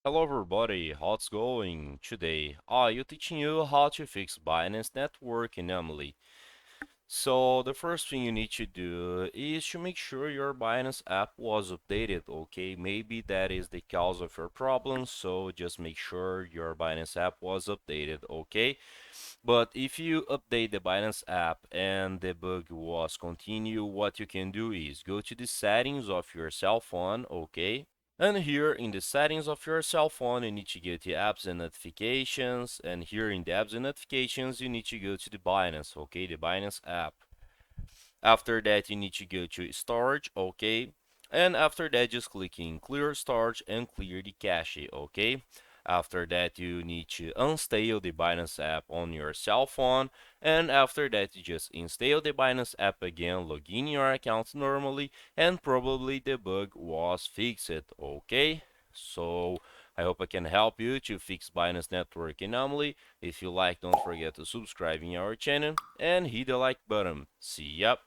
Hello everybody, how's going? Today I'll teaching you how to fix Binance Network Anomaly. So the first thing you need to do is to make sure your Binance app was updated, okay? Maybe that is the cause of your problem, so just make sure your Binance app was updated, okay? But if you update the Binance app and the bug was continue, what you can do is go to the settings of your cell phone, okay? And here in the settings of your cell phone, you need to go to apps and notifications. And here in the apps and notifications, you need to go to the Binance, okay? The Binance app. After that, you need to go to storage, okay? And after that, just click in clear storage and clear the cache, okay? After that, you need to install the Binance app on your cell phone. And after that, you just install the Binance app again, log in your account normally, and probably the bug was fixed, okay? So, I hope I can help you to fix Binance Network Anomaly. If you like, don't forget to subscribe in our channel and hit the like button. See ya!